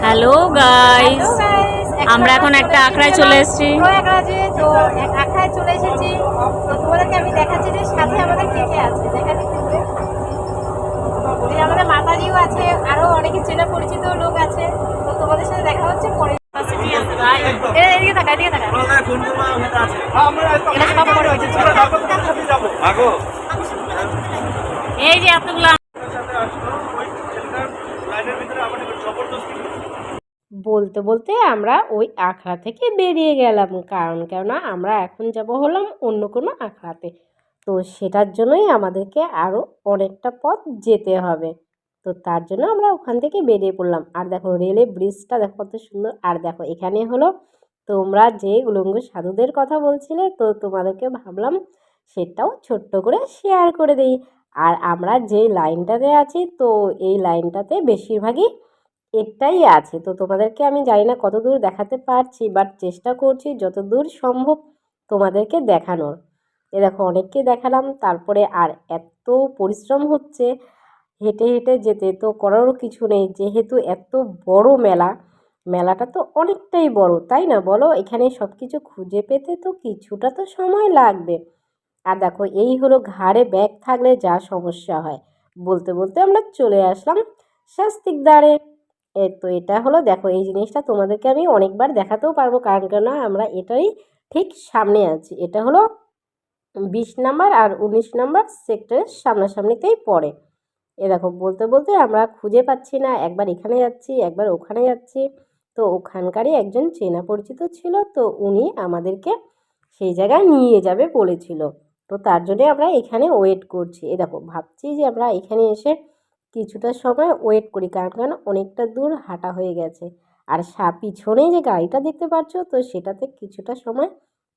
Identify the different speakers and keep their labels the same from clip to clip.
Speaker 1: Hello guys, আমরা এখন একটা আখড়ায় চলে এসেছি।
Speaker 2: তো আখড়ায় চলে এসেছি। তো তোমাদেরকে আমি দেখাচ্ছি যে সাথে আমাদের কে কে আছে। দেখাচ্ছি আমাদের মাতাজিও আছে, আরো অনেকে চেনা পরিচিত লোক আছে। তো তোমাদের সাথে দেখা হচ্ছে পরে। এদিকে থাকা, এদিকে থাকা। এটা সব পরে হয়েছে।
Speaker 1: এই যে এতগুলো
Speaker 2: বলতে বলতে আমরা ওই আখড়া থেকে বেরিয়ে গেলাম, কেননা আমরা এখন যাব হলাম অন্য কোনো আখড়াতে। তো সেটার জন্যই আমাদেরকে আরও অনেকটা পথ যেতে হবে। তো তার জন্য আমরা ওখান থেকে বেরিয়ে পড়লাম। আর দেখো রেলের ব্রিজটা দেখো কত সুন্দর। আর দেখো এখানে হলো তোমরা যে উলঙ্গ সাধুদের কথা বলছিলে, তো তোমাদেরকে ভাবলাম সেটাও ছোট্ট করে শেয়ার করে দিই। আর আমরা যে লাইনটাতে আছি, তো এই লাইনটাতে বেশিরভাগই এটাই আছে। তো তোমাদেরকে আমি জানি না কত দূর দেখাতে পারছি, বাট চেষ্টা করছি যতদূর সম্ভব তোমাদেরকে দেখানোর। এ দেখো অনেককে দেখালাম, তারপরে আর এত পরিশ্রম হচ্ছে হেঁটে হেঁটে যেতে, তো করারও কিছু নেই যেহেতু এত বড় মেলা। মেলাটা তো অনেকটাই বড়, তাই না বলো? এখানে সব কিছু খুঁজে পেতে তো কিছুটা তো সময় লাগবে। আর দেখো এই হলো ঘাড়ে ব্যাগ থাকলে যা সমস্যা হয়। বলতে বলতে আমরা চলে আসলাম শাস্তিকদারে। তো এটা হলো দেখো এই জিনিসটা তোমাদেরকে আমি অনেকবার দেখাতেও পারবো, কারণ কেন আমরা এটারই ঠিক সামনে আছি। এটা হলো 20 নাম্বার আর 19 নাম্বার সেক্টরের সামনাসামনিতেই পড়ে। এ দেখো বলতে বলতে আমরা খুঁজে পাচ্ছি না, একবার এখানে যাচ্ছি একবার ওখানে যাচ্ছি। তো ওখানকারই একজন চেনা পরিচিত ছিল, তো উনি আমাদেরকে সেই জায়গায় নিয়ে যাবে বলেছিল। তো তার জন্যে আমরা এখানে ওয়েট করছি। এ দেখো ভাবছি যে আমরা এখানে এসে কিছুটা সময় ওয়েট করি, কারণ অনেকটা দূর হাঁটা হয়ে গেছে। আর পিছনেই যে গাড়িটা দেখতে পাচ্ছ, তো সেটাতে কিছুটা সময়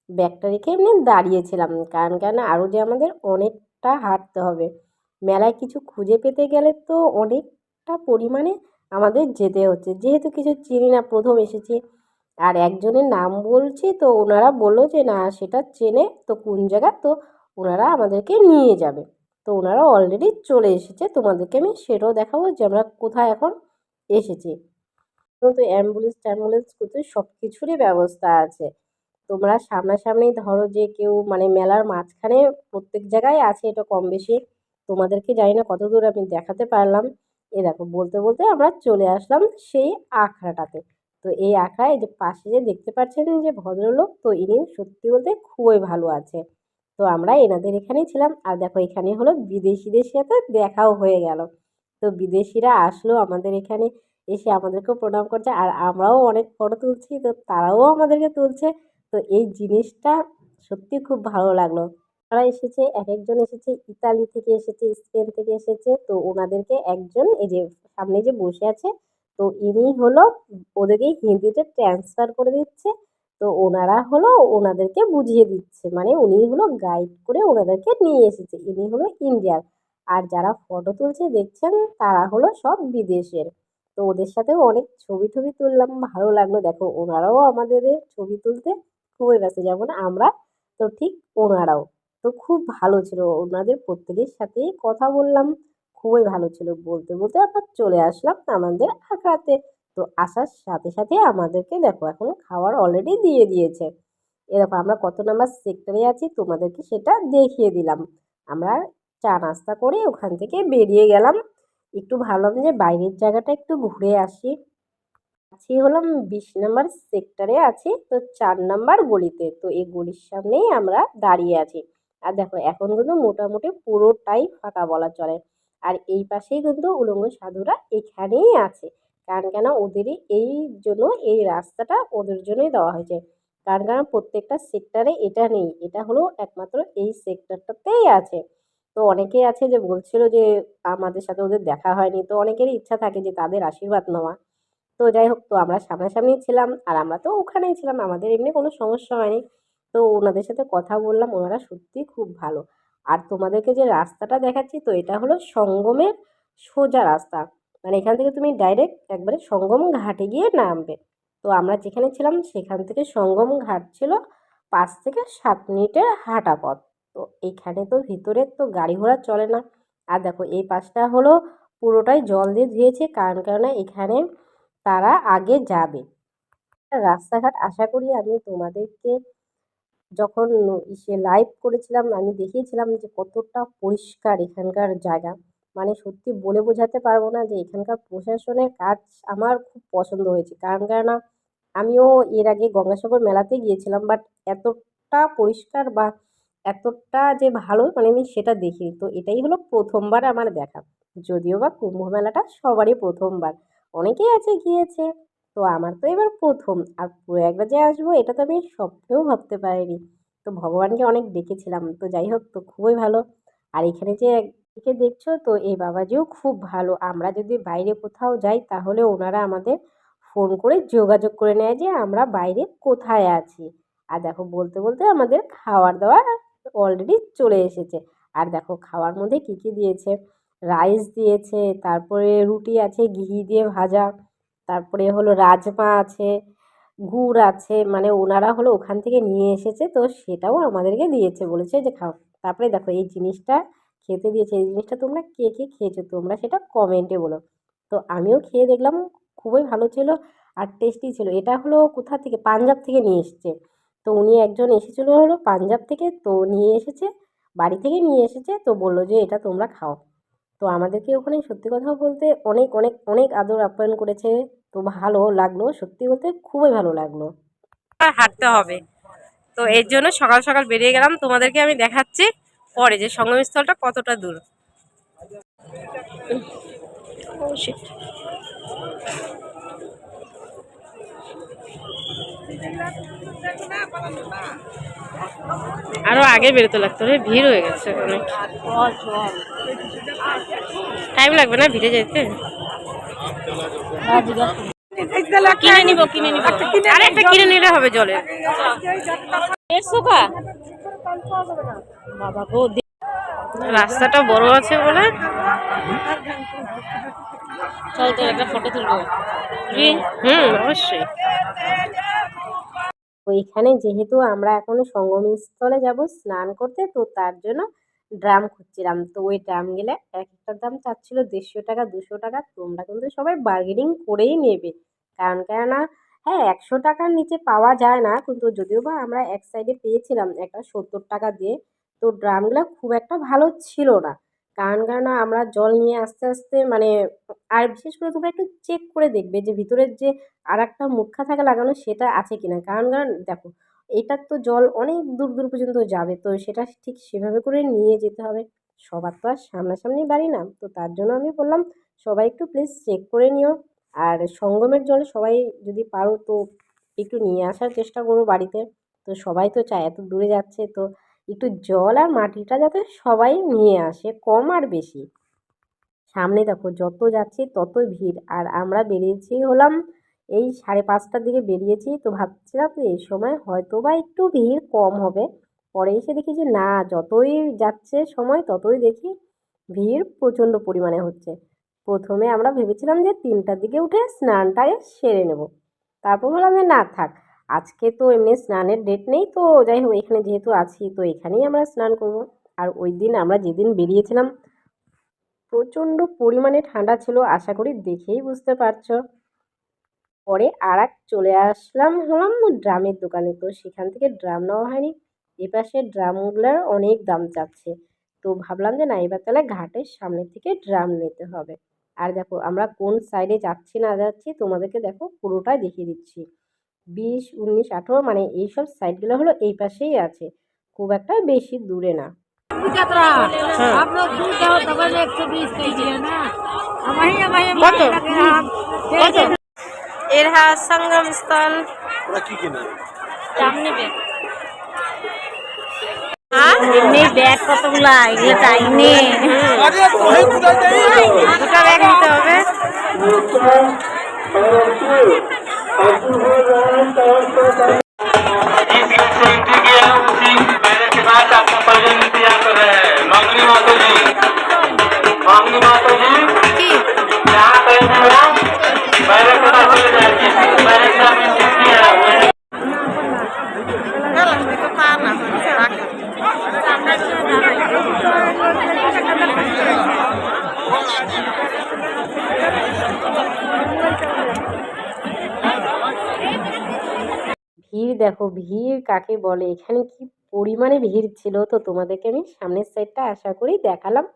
Speaker 2: ব্যাগটা রেখে এমনি দাঁড়িয়েছিলাম, কারণ আরও যে আমাদের অনেকটা হাঁটতে হবে। মেলায় কিছু খুঁজে পেতে গেলে তো অনেকটা পরিমাণে আমাদের যেতে হচ্ছে, যেহেতু কিছু চিনি না, প্রথম এসেছি। আর একজনের নাম বলছি, তো ওনারা বললো যে না সেটা চেনে, তো কোন জায়গা, তো ওনারা আমাদেরকে নিয়ে যাবে। তো ওনারা অলরেডি চলে এসেছে, তোমাদেরকে আমি সেটাও দেখাবো যে আমরা কোথায় এখন এসেছি। তো অ্যাম্বুলেন্স ট্যাম্বুলেন্স করতে সব কিছুরই ব্যবস্থা আছে। তোমরা সামনাসামনি ধরো যে কেউ মানে মেলার মাঝখানে প্রত্যেক জায়গায় আছে, এটা কম বেশি তোমাদেরকে জানি না কত দূর আমি দেখাতে পারলাম। এ দেখো বলতে বলতে আমরা চলে আসলাম সেই আখড়াটাতে। তো এই আখড়ায় এই যে পাশে যে দেখতে পাচ্ছেন যে ভদ্রলোক, তো ইনি সত্যি বলতে খুবই ভালো আছে। তো আমরা এনাদের এখানেই ছিলাম। আর দেখো এখানে হলো বিদেশিদের সাথে দেখাও হয়ে গেল। তো বিদেশিরা আসলো আমাদের এখানে, এসে আমাদেরকেও প্রণাম করছে, আর আমরাও অনেক ফটো তুলছি, তো তারাও আমাদেরকে তুলছে। তো এই জিনিসটা সত্যি খুব ভালো লাগলো। তারা এসেছে, এক একজন এসেছে ইতালি থেকে, এসেছে স্পেন থেকে এসেছে। তো ওনাদেরকে একজন এই যে সামনে যে বসে আছে, তো ইনি হলো ওদেরকে হিন্দিতে ট্রান্সফার করে দিচ্ছে। তো ওনারা হলো ওনাদেরকে বুঝিয়ে দিচ্ছে, মানে উনি হলো গাইড করে ওনাদেরকে নিয়ে এসেছে। ইনি হলো ইন্ডিয়ার। আর যারা ফটো তুলছে দেখছেন তারা হলো সব বিদেশের। তো ওদের সাথেও অনেক ছবি টবি তুললাম, ভালো লাগলো। দেখো ওনারাও আমাদের ছবি তুলতে খুবই ব্যস্ত, যেমন আমরা, তো ঠিক ওনারাও। তো খুব ভালো ছিল, ওনাদের প্রত্যেকের সাথেই কথা বললাম, খুবই ভালো ছিল। বলতে বলতে আমরা চলে আসলাম আমাদের আখড়াতে। তো আসার সাথে সাথে আমাদেরকে দেখো এখন খাবার অলরেডি দিয়ে দিয়েছে। এরকম আমরা কত নাম্বার সেক্টরে আছি তোমাদেরকে সেটা দেখিয়ে দিলাম। আমরা চা নাস্তা করে ওখান থেকে বেরিয়ে গেলাম। একটু ভাবলাম যে বাইরের জায়গাটা একটু ঘুরে আসি। আছি হলাম 20 নাম্বার সেক্টরে আছি, তো 4 নাম্বার গলিতে। তো এই গলির সামনেই আমরা দাঁড়িয়ে আছি। আর দেখো এখন কিন্তু মোটামুটি পুরোটাই ফাঁকা বলা চলে। আর এই পাশেই কিন্তু উলঙ্গ সাধুরা এখানেই আছে, কারণ ওদেরই এই জন্য এই রাস্তাটা ওদের জন্যই দেওয়া হয়েছে। কারণ প্রত্যেকটা সেক্টরে এটা নেই, এটা হলো একমাত্র এই সেক্টরটাতেই আছে। তো অনেকেই আছে যে বলছিল যে আমাদের সাথে ওদের দেখা হয়নি, তো অনেকেরই ইচ্ছা থাকে যে তাদের আশীর্বাদ নেওয়া। তো যাই হোক, তো আমরা সামনাসামনি ছিলাম আর আমরা তো ওখানেই ছিলাম, আমাদের এমনি কোনো সমস্যা হয়নি। তো ওনাদের সাথে কথা বললাম, ওনারা সত্যিই খুব ভালো। আর তোমাদেরকে যে রাস্তাটা দেখাচ্ছি, তো এটা হলো সঙ্গমের সোজা রাস্তা। মানে এখান থেকে তুমি ডাইরেক্ট একবারে সঙ্গম ঘাটে গিয়ে নামবে। তো আমরা যেখানে ছিলাম সেখান থেকে সঙ্গম ঘাট ছিল 5 থেকে 7 মিনিটের হাঁটা পথ। তো এইখানে তো ভিতরে তো গাড়ি ঘোড়া চলে না। আর দেখো এই পাশটা হলো পুরোটাই জল দিয়ে ধুয়েছে, কারণ কেননা এখানে তারা আগে যাবে। রাস্তাঘাট আশা করি আমি তোমাদেরকে যখন লাইভ করেছিলাম আমি দেখিয়েছিলাম যে কতটা পরিষ্কার এখানকার জায়গা। মানে সত্যি বলে বোঝাতে পারবো না যে এখানকার প্রশাসনের কাজ আমার খুব পছন্দ হয়েছে। কারণ কেননা আমিও এর আগে গঙ্গাসাগর মেলাতে গিয়েছিলাম, বাট এতটা পরিষ্কার বা এতটা যে ভালো মানে আমি সেটা দেখিনি। তো এটাই হলো প্রথমবার আমার দেখা। যদিও বা কুম্ভ মেলাটা সবারই প্রথমবার, অনেকেই আছে গিয়েছে, তো আমার তো এবার প্রথম। আর প্রয়াগরাজে আসবো এটা তো আমি স্বপ্নেও ভাবতে পারিনি। তো ভগবানকে অনেক ডেকেছিলাম, তো যাই হোক, তো খুবই ভালো। আর এখানে যে একদিকে দেখছো তো এই বাবাজিও খুব ভালো। আমরা যদি বাইরে কোথাও যাই তাহলে ওনারা আমাদের ফোন করে যোগাযোগ করে নেয় যে আমরা বাইরে কোথায় আছি। আর দেখো বলতে বলতে আমাদের খাওয়ার দাওয়ার অলরেডি চলে এসেছে। আর দেখো খাওয়ার মধ্যে কী কী দিয়েছে, রাইস দিয়েছে, তারপরে রুটি আছে ঘি দিয়ে ভাজা, তারপরে হলো রাজমা আছে, গুড় আছে, মানে ওনারা হলো ওখান থেকে নিয়ে এসেছে, তো সেটাও আমাদেরকে দিয়েছে, বলেছে যে খাও। তারপরে দেখো এই জিনিসটা খেতে দিয়েছে, এই জিনিসটা তোমরা কে কে খেয়েছো তোমরা সেটা কমেন্টে বলো। তো আমিও খেয়ে দেখলাম, খুবই ভালো ছিল আর টেস্টি ছিল। এটা হলো কোথা থেকে, পাঞ্জাব থেকে নিয়ে এসেছে। তো উনি একজন এসেছিলো হলো পাঞ্জাব থেকে, তো নিয়ে এসেছে, বাড়ি থেকে নিয়ে এসেছে, তো বললো যে এটা তোমরা খাও। তো আমাদেরকে ওখানে সত্যি কথা বলতে অনেক অনেক অনেক আদর আপ্যায়ন করেছে। তো ভালো লাগলো, সত্যি বলতে খুবই ভালো লাগলো।
Speaker 3: আর হাঁটতে হবে, তো এর জন্য সকাল সকাল বেরিয়ে গেলাম। তোমাদেরকে আমি দেখাচ্ছি পরে যে সঙ্গমস্থলটা কতটা দূর। আরো আগে বেরোতে লাগতো রে, ভিড় হয়ে গেছে অনেক। টাইম লাগবে না ভিড়ে যেতে? কিনে নিব আরে একটা কিনে নিলে হবে জলের। বাবা গো, রাস্তাটা বড় আছে বলে। চল তো একটা ফটো তুলবো। অবশ্যই।
Speaker 2: তো এখানে যেহেতু আমরা এখন সঙ্গমস্থলে যাব স্নান করতে, তো তার জন্য ড্রাম খুঁজছিলাম। তো ওই ড্রামগুলো এক একটার দাম চাচ্ছিল 150 টাকা, 200 টাকা। তোমরা কিন্তু সবাই বার্গেনিং করেই নেবে, কারণ কেননা হ্যাঁ 100 টাকার নিচে পাওয়া যায় না, কিন্তু যদিও বা আমরা এক সাইডে পেয়েছিলাম একটা 70 টাকা দিয়ে। তো ড্রামগুলো খুব একটা ভালো ছিল না, কারণ কেননা আমরা জল নিয়ে আস্তে আস্তে মানে, আর বিশেষ করে তোমরা একটু চেক করে দেখবে যে ভিতরের যে আরেকটা মুখা থাকে লাগানো সেটা আছে কিনা, কারণ দেখো এটার তো জল অনেক দূর দূর পর্যন্ত যাবে, তো সেটা ঠিক সেভাবে করে নিয়ে যেতে হবে। সবার তো আর সামনাসামনি বাড়ি না, তো তার জন্য আমি বললাম সবাই একটু প্লিজ চেক করে নিও। আর সঙ্গমের জল সবাই যদি পারো তো একটু নিয়ে আসার চেষ্টা করো বাড়িতে। তো সবাই তো চায় এত দূরে যাচ্ছে, তো একটু জল আর মাটিটা যাতে সবাই নিয়ে আসে, কম আর বেশি। সামনে দেখো যত যাচ্ছি ততই ভিড়, আর আমরা বেরিয়েছি হলাম এই 5:30টার দিকে বেরিয়েছি। তো ভাবছিলাম যে এই সময় হয়তো বা একটু ভিড় কম হবে, পরে এসে দেখি যে না, যতই যাচ্ছে সময় ততই দেখি ভিড় প্রচণ্ড পরিমাণে হচ্ছে। প্রথমে আমরা ভেবেছিলাম যে 3টার দিকে উঠে স্নানটাই সেরে নেব, তারপর বললাম যে না থাক, আজকে তো এমনি স্নানের ডেট নেই, তো যাই হোক এখানে যেহেতু আছি তো এখানেই আমরা স্নান করব। আর ওই দিন আমরা যেদিন বেরিয়েছিলাম প্রচণ্ড পরিমাণে ঠান্ডা ছিল, আশা করি দেখেই বুঝতে পারছো। পরে চলে আসলাম হলাম ড্রামের দোকানে, তো সেখান থেকে ড্রাম নেওয়া হয়নি। এপাশে ড্রামগুলোর অনেক দাম চাচ্ছে, তো ভাবলাম যে না এবার তাহলে ঘাটের সামনে থেকে ড্রাম নিতে হবে। আর দেখো আমরা কোন সাইডে যাচ্ছি না যাচ্ছি তোমাদেরকে দেখো পুরোটাই দেখিয়ে দিচ্ছি। 20, 19, 18 মানে এইসব সাইডগুলো হলো এই পাশেই আছে, খুব একটা বেশি দূরে না।
Speaker 3: কত কত এরহা সঙ্গম স্থল দাম নেবে?
Speaker 1: এমনি ব্যাগ কতগুলা, এগুলো চাইনি।
Speaker 3: দুটো ব্যাগ নিতে হবে।
Speaker 2: ভিড় দেখো, ভিড় কাকে বলে, এখানে কি পরিমাণে ভিড় ছিল। তো তোমাদেরকে আমি সামনের সাইডটা আশা করি দেখালাম।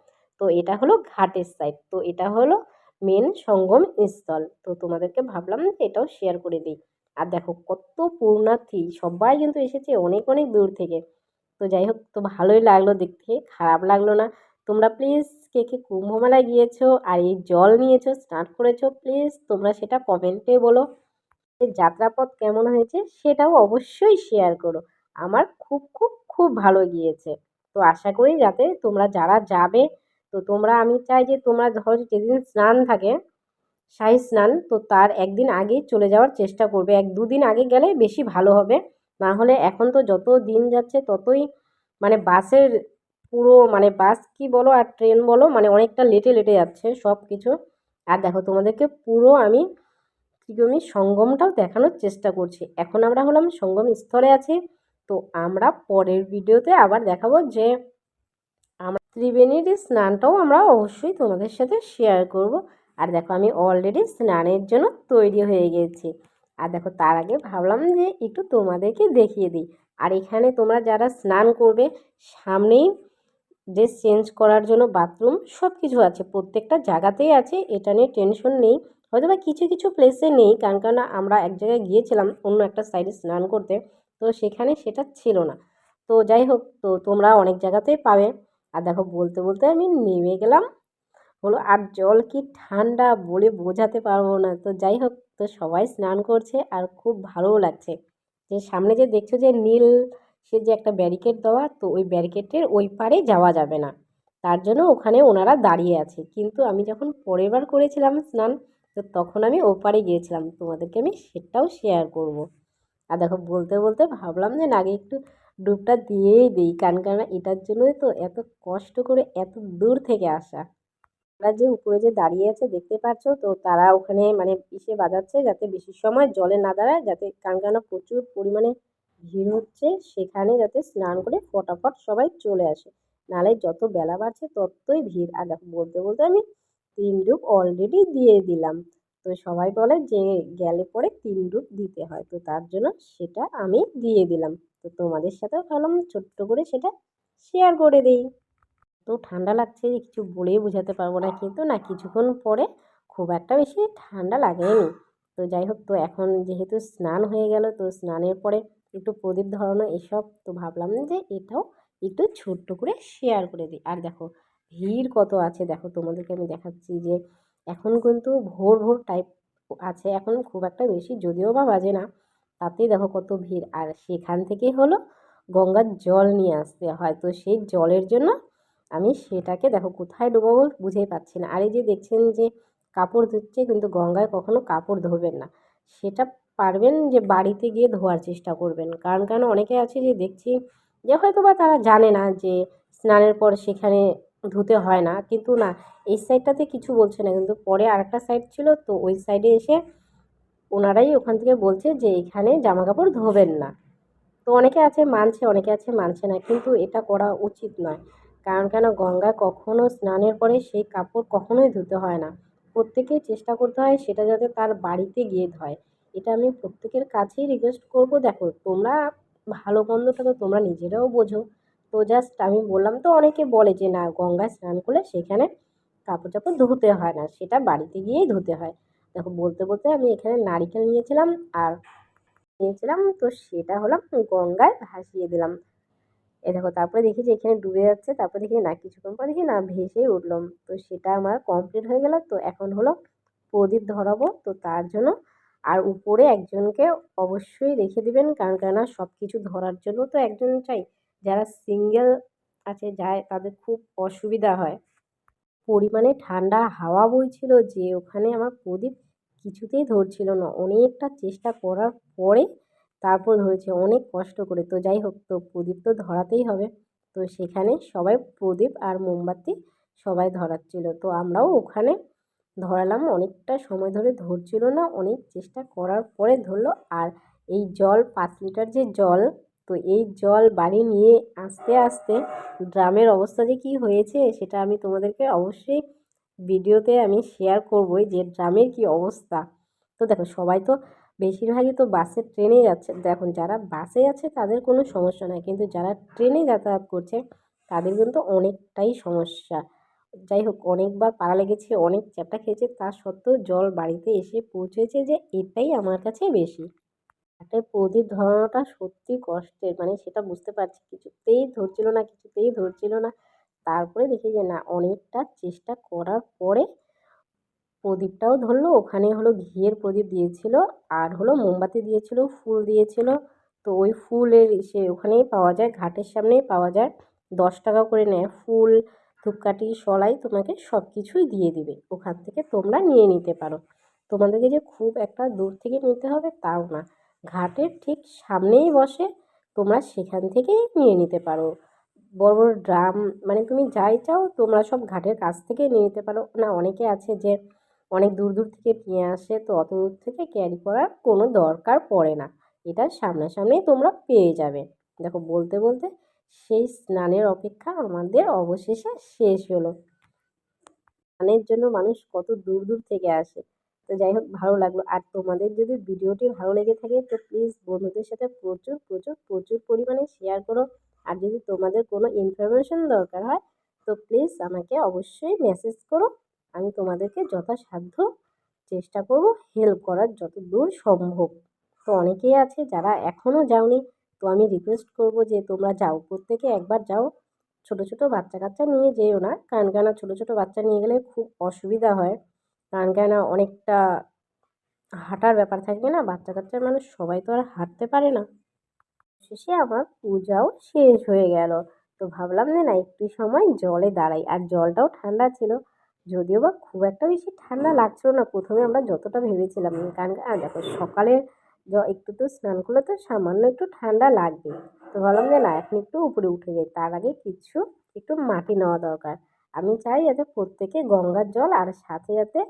Speaker 2: তো এটা হলো ঘাটের সাইড, তো এটা হলো মেন সঙ্গম স্থল। তো তোমাদেরকে ভাবলাম যে এটাও শেয়ার করে দিই। আর দেখো কত পুণ্যার্থী, সবাই কিন্তু এসেছে অনেক অনেক দূর থেকে। তো যাই হোক, তো ভালোই লাগলো দেখতে, খারাপ লাগলো না। তোমরা প্লিজ কে কে কুম্ভ মেলায় গিয়েছো আর এই জল নিয়েছো, স্নান করেছো, প্লিজ তোমরা সেটা কমেন্টে বলো। যাত্রাপথ কেমন হয়েছে সেটাও অবশ্যই শেয়ার করো। আমার খুব খুব খুব ভালো গিয়েছে। তো আশা করি যাতে তোমরা যারা যাবে, তো তোমরা, আমি চাই যে তোমরা ধরো যেদিন স্নান থাকে, শাহী স্নান, তো তার একদিন আগেই চলে যাওয়ার চেষ্টা করবে। 1-2 দিন আগে গেলে বেশি ভালো হবে। না হলে এখন তো যত দিন যাচ্ছে ততই মানে বাসের পুরো মানে বাস কি বলো আর ট্রেন বলো, মানে অনেকটা লেটে লেটে যাচ্ছে সব কিছু। আর দেখো তোমাদেরকে পুরো আমি ত্রিবেণী সঙ্গমটাও দেখানোর চেষ্টা করছি। এখন আমরা হলাম সঙ্গম স্থলে আছি। তো আমরা পরের ভিডিওতে আবার দেখাবো যে আমরা ত্রিবেণীর স্নানটাও আমরা অবশ্যই তোমাদের সাথে শেয়ার করব। আর দেখো আমি অলরেডি স্নানের জন্য তৈরি হয়ে গেছি। আর দেখো তার আগে ভাবলাম যে একটু তোমাদেরকে দেখিয়ে দিই। আর এখানে তোমরা যারা স্নান করবে, সামনেই ড্রেস চেঞ্জ করার জন্য বাথরুম সব কিছু আছে, প্রত্যেকটা জায়গাতেই আছে, এটা নিয়ে টেনশন নেই। হয়তো বা কিছু কিছু প্লেসে নেই, কারণ কেন আমরা এক জায়গায় গিয়েছিলাম অন্য একটা সাইডে স্নান করতে, তো সেখানে সেটা ছিল না। তো যাই হোক, তো তোমরা অনেক জায়গাতেই পাবে। আর দেখো বলতে বলতে আমি নেমে গেলাম হলো, আর জল কি ঠান্ডা বলে বোঝাতে পারবো না। তো যাই হোক, তো সবাই স্নান করছে আর খুব ভালোও লাগছে। যে সামনে যে দেখছো যে নীল, সে যে একটা ব্যারিকেড দেওয়া, তো ওই ব্যারিকেডের ওই পারে যাওয়া যাবে না, তার জন্য ওখানে ওনারা দাঁড়িয়ে আছে। কিন্তু আমি যখন পরের বার করেছিলাম স্নান, তো তখন আমি ওপারে গিয়েছিলাম, তোমাদেরকে আমি সেটাও শেয়ার করব। আর দেখো বলতে বলতে ভাবলাম যে না আগে একটু ডুবটা দিয়েই দিই, কারণ কেননা এটার জন্যই তো এত কষ্ট করে এত দূর থেকে আসা। তারা যে উপরে যে দাঁড়িয়ে আছে দেখতে পাচ্ছ, তো তারা ওখানে মানে ইসে বাজাচ্ছে যাতে বেশি সময় জলে না দাঁড়ায়, যাতে, কারণ কেন প্রচুর পরিমাণে ভিড় হচ্ছে, সেখানে যাতে স্নান করে ফটাফট সবাই চলে আসে। নাহলে যত বেলা বাড়ছে ততই ভিড়। আর দেখো বলতে বলতে আমি 3 ডুব অলরেডি দিয়ে দিলাম। তো সবাই বলে যে গেলে পরে 3 ডুব দিতে হয়, তো তার জন্য সেটা আমি দিয়ে দিলাম। তো তোমাদের সাথেও ভাবলাম ছোট্ট করে সেটা শেয়ার করে দিই। তো ঠান্ডা লাগছে যে কিছু বলেই বোঝাতে পারবো না, কিন্তু না কিছুক্ষণ পরে খুব একটা বেশি ঠান্ডা লাগেনি। তো যাই হোক, তো এখন যেহেতু স্নান হয়ে গেল, তো স্নানের পরে একটু প্রদীপ ধরানো এসব, তো ভাবলাম যে এটাও একটু ছোট্ট করে শেয়ার করে দিই। আর দেখো ভিড় কত আছে, দেখো তোমাদেরকে আমি দেখাচ্ছি যে এখন কিন্তু ভোর ভোর টাইপ আছে, এখন খুব একটা বেশি যদিও বা বাজে না, তাতেই দেখো কত ভিড়। আর সেখান থেকেই হলো গঙ্গার জল নিয়ে আসতে হয়, তো সেই জলের জন্য আমি সেটাকে দেখো কোথায় ডোবাবো বুঝেই পাচ্ছি না। আর এই যে দেখছেন যে কাপড় ধুচ্ছে, কিন্তু গঙ্গায় কখনো কাপড় ধোবেন না, সেটা পারবেন যে বাড়িতে গিয়ে ধোয়ার চেষ্টা করবেন। কারণ কেন অনেকে আছে যে দেখছি যে হয়তো বা তারা জানে না যে স্নানের পর সেখানে ধুতে হয় না, কিন্তু না, এই সাইডটাতে কিছু বলছে না, কিন্তু পরে আরেকটা সাইড ছিল, তো ওই সাইডে এসে ওনারাই ওখান থেকে বলছে যে এখানে জামা কাপড় ধোবেন না। তো অনেকে আছে মানছে, অনেকে আছে মানছে না, কিন্তু এটা করা উচিত নয়। কারণ কেন গঙ্গায় কখনো স্নানের পরে সেই কাপড় কখনোই ধুতে হয় না। প্রত্যেকেই চেষ্টা করতে হয় সেটা যাতে তার বাড়িতে গিয়ে ধোয়। এটা আমি প্রত্যেকের কাছেই রিকোয়েস্ট করব। দেখো তোমরা ভালো মন্দটা তো তোমরা নিজেরাও বোঝো। তো জাস্ট আমি বললাম, তো অনেকে বলে যে না গঙ্গায় স্নান করলে সেখানে কাপড় চাপড় ধুতে হয় না, সেটা বাড়িতে গিয়েই ধুতে হয়। দেখো বলতে বলতে আমি এখানে নারিকেল নিয়েছিলাম আর নিয়েছিলাম, তো সেটা হলাম গঙ্গায় ভাসিয়ে দিলাম। এই দেখো তারপরে দেখি যে এখানে ডুবে যাচ্ছে, তারপরে দেখি না কিছুক্ষণ পর দেখি না ভেসেই উঠলাম। তো সেটা আমার কমপ্লিট হয়ে গেল। তো এখন হলো প্রদীপ ধরাবো, তো তার জন্য আর উপরে একজনকে অবশ্যই রেখে দিবেন, কারণ কেননা সব কিছু ধরার জন্য তো একজন চাই। যারা সিঙ্গেল আছে যায় তাদের খুব অসুবিধা হয়। পরিমাণে ঠান্ডা হাওয়া বইছিল যে ওখানে আমার প্রদীপ কিছুতেই ধরছিল না, অনেকটা চেষ্টা করার পরে তারপর ধরেছে অনেক কষ্ট করে। তো যাই হোক, তো প্রদীপ তো ধরাতেই হবে। তো সেখানে সবাই প্রদীপ আর মোমবাতি সবাই ধরাচ্ছিল, তো আমরাও ওখানে ধরালাম। অনেকটা সময় ধরে ধরছিল না, অনেক চেষ্টা করার পরে ধরলো। আর এই জল 5 লিটার যে জল, তো এই জল বাড়ি নিয়ে আসতে আসতে ড্রামের অবস্থা যে কী হয়েছে সেটা আমি তোমাদেরকে অবশ্যই ভিডিওতে আমি শেয়ার করবই যে ড্রামের কী অবস্থা। তো দেখো সবাই তো বেশিরভাগই তো বাসে ট্রেনে যাচ্ছে। দেখুন যারা বাসে আছে তাদের কোনো সমস্যা নাই, কিন্তু যারা ট্রেনে যাতায়াত করছে তাদের কিন্তু অনেকটাই সমস্যা। যাই হোক, অনেকবার পাড়া লেগেছে, অনেক চ্যাপ্টা খেয়েছে, তা সত্ত্বেও জল বাড়িতে এসে পৌঁছেছে, যে এটাই আমার কাছে বেশি। একটা প্রদীপ ধরানোটা সত্যি কষ্টের, মানে সেটা বুঝতে পারছি, কিছুতেই ধরছিল না, কিছুতেই ধরছিল না। তারপরে দেখি যে না, অনেকটা চেষ্টা করার পরে প্রদীপটাও ধরলো। ওখানে হলো ঘিয়ের প্রদীপ দিয়েছিল, আর হলো মোমবাতি দিয়েছিল, ফুল দিয়েছিল। তো ওই ফুলের ওখানেই পাওয়া যায়, ঘাটের সামনেই পাওয়া যায়। 10 টাকা করে নেয় ফুল, ধূপকাঠি, সলাই, তোমাকে সব কিছুই দিয়ে দিবে, ওখান থেকে তোমরা নিয়ে নিতে পারো। তোমাদেরকে যে খুব একটা দূর থেকে নিতে হবে তাও না, ঘাটের ঠিক সামনেই বসে, তোমরা সেখান থেকেই নিয়ে নিতে পারো। বড় বড় ড্রাম, মানে তুমি যাই চাও তোমরা সব ঘাটের কাছ থেকে নিয়ে নিতে পারো। না, অনেকে আছে যে অনেক দূর দূর থেকে নিয়ে আসে, তো অত দূর থেকে ক্যারি করার কোনো দরকার পড়ে না, এটা সামনাসামনি তোমরা পেয়ে যাবে। দেখো, বলতে বলতে সেই স্নানের অপেক্ষা আমাদের অবশেষে শেষ হলো। স্নানের জন্য মানুষ কত দূর দূর থেকে আসে। তো যাই হোক, ভালো লাগলো। আর তোমাদের যদি ভিডিওটি ভালো লেগে থাকে তো প্লিজ বন্ধুদের সাথে প্রচুর প্রচুর প্রচুর পরিমাণে শেয়ার করো। আর যদি তোমাদের কোনো ইনফরমেশন দরকার হয় তো প্লিজ আমাকে অবশ্যই মেসেজ করো, আমি তোমাদেরকে যথাসাধ্য চেষ্টা করব হেল্প করার যতদূর সম্ভব। তো অনেকেই আছে যারা এখনও যাওনি, তো আমি রিকোয়েস্ট করব যে তোমরা যাও, প্রত্যেকে একবার যাও। ছোট ছোট বাচ্চা কাচ্চা নিয়ে যেও না, কারণ কেন, ছোট ছোট বাচ্চা নিয়ে গেলে খুব অসুবিধা হয়। কারণ কেন, অনেকটা হাঁটার ব্যাপার থাকবে না, বাচ্চা কাচ্চার মানুষ সবাই তো আর হাঁটতে পারে না। শেষে আমার পূজাও শেষ হয়ে গেল। তো ভাবলাম যে না, একটু সময় জলে দাঁড়াই, আর জলটাও ঠান্ডা ছিল, যদিও বা খুব একটা বেশি ঠান্ডা লাগছিল না প্রথমে আমরা যতটা ভেবেছিলাম। কারণ দেখো, সকালে একটু তো স্নান করলে তো সামান্য একটু ঠান্ডা লাগবে। তো ভাবলাম যে না, এখন একটু উপরে উঠে যাই, তার আগে একটু মাটি নেওয়া দরকার। আমি চাই যাতে প্রত্যেকে গঙ্গার জল আর সাথে যাতে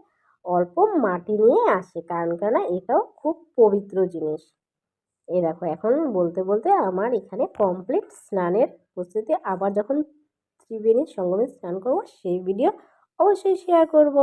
Speaker 2: অল্প মাটি নিয়ে আসে, কারণ কেন, এটাও খুব পবিত্র জিনিস। এই দেখো, এখন বলতে বলতে আমার এখানে কমপ্লিট স্নানের প্রস্তুতি। আবার যখন ত্রিবেণী সঙ্গমে স্নান করবো সেই ভিডিও অবশ্যই শেয়ার করব।